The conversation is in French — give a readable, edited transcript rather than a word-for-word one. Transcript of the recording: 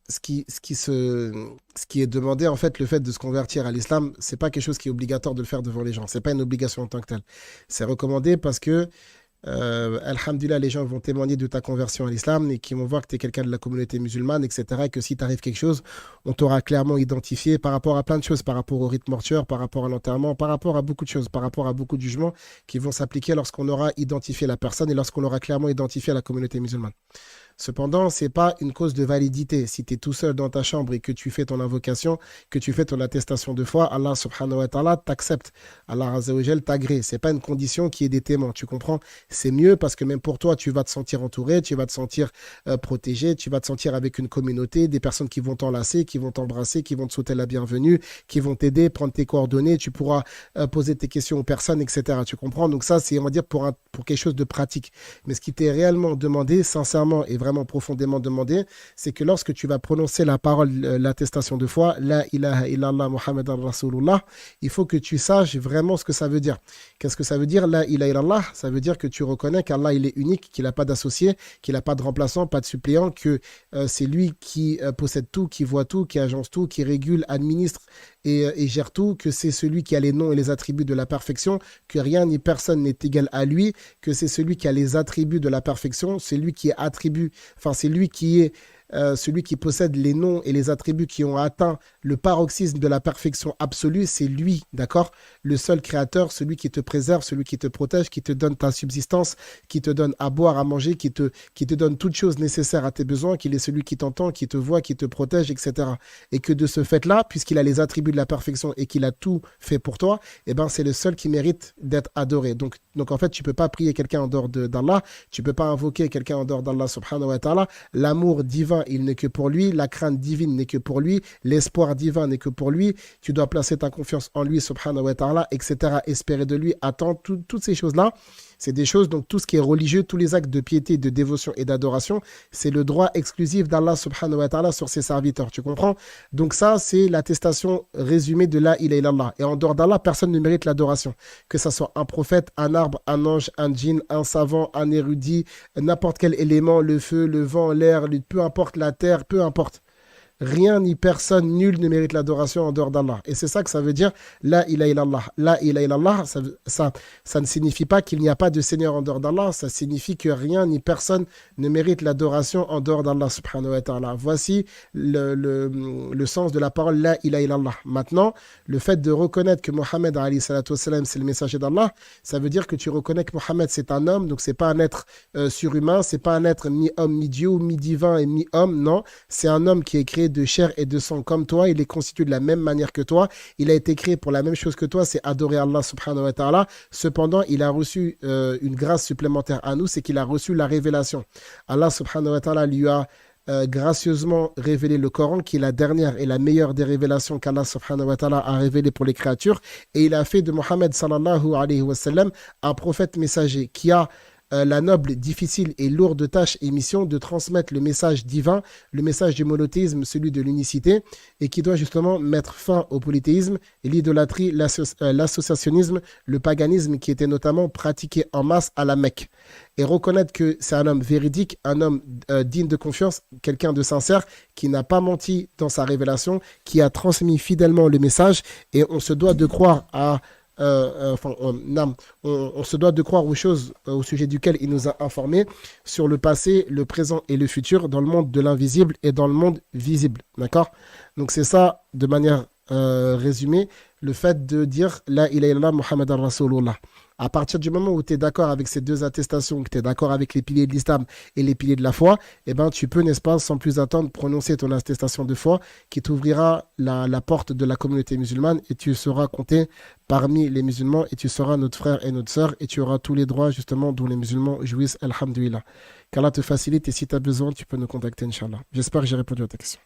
Ce qui est demandé, en fait, le fait de se convertir à l'islam, c'est pas quelque chose qui est obligatoire de le faire devant les gens. C'est pas une obligation en tant que telle. C'est recommandé parce que alhamdulillah, les gens vont témoigner de ta conversion à l'islam et qui vont voir que tu es quelqu'un de la communauté musulmane, etc. Et que si t'arrive quelque chose, on t'aura clairement identifié par rapport à plein de choses, par rapport au rite mortuaire, par rapport à l'enterrement, par rapport à beaucoup de choses, par rapport à beaucoup de jugements qui vont s'appliquer lorsqu'on aura identifié la personne et lorsqu'on aura clairement identifié la communauté musulmane. Cependant, ce n'est pas une cause de validité. Si tu es tout seul dans ta chambre et que tu fais ton invocation, que tu fais ton attestation de foi, Allah subhanahu wa ta'ala t'accepte. Allah azza wa jal t'agrée. Ce n'est pas une condition qui est des témoins. Tu comprends? C'est mieux parce que même pour toi, tu vas te sentir entouré, tu vas te sentir protégé, tu vas te sentir avec une communauté, des personnes qui vont t'enlacer, qui vont t'embrasser, qui vont te souhaiter la bienvenue, qui vont t'aider, prendre tes coordonnées. Tu pourras poser tes questions aux personnes, etc. Tu comprends? Donc ça, c'est, on va dire, pour quelque chose de pratique. Mais ce qui t'est réellement demandé, sincèrement et vraiment profondément demandé, c'est que lorsque tu vas prononcer la parole, l'attestation de foi, La ilaha illallah Muhammadan Rasulullah, il faut que tu saches vraiment ce que ça veut dire. Qu'est-ce que ça veut dire, La ilaha illallah? Ça veut dire que tu reconnais qu'Allah, il est unique, qu'il n'a pas d'associé, qu'il n'a pas de remplaçant, pas de suppléant, que c'est lui qui possède tout, qui voit tout, qui agence tout, qui régule, administre et gère tout, que c'est celui qui a les noms et les attributs de la perfection, que rien ni personne n'est égal à lui, que c'est celui qui a les attributs de la perfection, c'est lui qui attribue, enfin c'est lui qui est celui qui possède les noms et les attributs qui ont atteint le paroxysme de la perfection absolue, c'est lui, d'accord? Le seul créateur, celui qui te préserve, celui qui te protège, qui te donne ta subsistance, qui te donne à boire, à manger, qui te donne toutes choses nécessaires à tes besoins, qu'il est celui qui t'entend, qui te voit, qui te protège, etc. Et que de ce fait-là, puisqu'il a les attributs de la perfection et qu'il a tout fait pour toi, eh ben, c'est le seul qui mérite d'être adoré. Donc en fait, tu ne peux pas prier quelqu'un en dehors d'Allah, tu ne peux pas invoquer quelqu'un en dehors d'Allah subhanahu wa ta'ala. L'amour divin, il n'est que pour lui, la crainte divine n'est que pour lui, l'espoir divin n'est que pour lui, tu dois placer ta confiance en lui subhanahu wa ta'ala, etc. Espérer de lui, attendre, toutes ces choses-là. C'est des choses, donc tout ce qui est religieux, tous les actes de piété, de dévotion et d'adoration, c'est le droit exclusif d'Allah subhanahu wa ta'ala sur ses serviteurs, tu comprends? Donc ça, c'est l'attestation résumée de la ilaha illallah. Et en dehors d'Allah, personne ne mérite l'adoration. Que ça soit un prophète, un arbre, un ange, un djinn, un savant, un érudit, n'importe quel élément, le feu, le vent, l'air, peu importe la terre, peu importe. Rien ni personne, nul ne mérite l'adoration en dehors d'Allah. Et c'est ça que ça veut dire, La ilaha illallah. La ilaha illallah, ça ne signifie pas qu'il n'y a pas de Seigneur en dehors d'Allah, ça signifie que rien ni personne ne mérite l'adoration en dehors d'Allah subhanahu wa ta'ala. Voici le sens de la parole La ilaha illallah. Maintenant, le fait de reconnaître que Mohammed alayhi salatu wassalam, c'est le messager d'Allah, ça veut dire que tu reconnais que Mohammed c'est un homme, donc c'est pas un être surhumain, c'est pas un être mi-homme, mi-dieu, mi-divin et mi-homme, non, c'est un homme qui est créé de chair et de sang comme toi, il est constitué de la même manière que toi, il a été créé pour la même chose que toi, c'est adorer Allah subhanahu wa ta'ala. Cependant, il a reçu une grâce supplémentaire à nous, c'est qu'il a reçu la révélation. Allah subhanahu wa ta'ala lui a gracieusement révélé le Coran, qui est la dernière et la meilleure des révélations qu'Allah subhanahu wa ta'ala a révélées pour les créatures, et il a fait de Mohammed sallallahu alayhi wa sallam un prophète messager qui a la noble, difficile et lourde tâche et mission de transmettre le message divin, le message du monothéisme, celui de l'unicité, et qui doit justement mettre fin au polythéisme et l'idolâtrie, l'associationnisme, le paganisme qui était notamment pratiqué en masse à la Mecque. Et reconnaître que c'est un homme véridique, un homme digne de confiance, quelqu'un de sincère, qui n'a pas menti dans sa révélation, qui a transmis fidèlement le message, et on se doit de croire à on se doit de croire aux choses au sujet duquel il nous a informés sur le passé, le présent et le futur dans le monde de l'invisible et dans le monde visible. D'accord? Donc c'est ça, de manière résumée, le fait de dire La ilaha illallah Muhammadan Rasulullah. À partir du moment où tu es d'accord avec ces deux attestations, que tu es d'accord avec les piliers de l'islam et les piliers de la foi, eh ben, tu peux, n'est-ce pas, sans plus attendre, prononcer ton attestation de foi qui t'ouvrira la porte de la communauté musulmane et tu seras compté parmi les musulmans et tu seras notre frère et notre sœur et tu auras tous les droits justement dont les musulmans jouissent, alhamdoulilah. Qu'Allah te facilite et si tu as besoin, tu peux nous contacter, Inch'Allah. J'espère que j'ai répondu à ta question.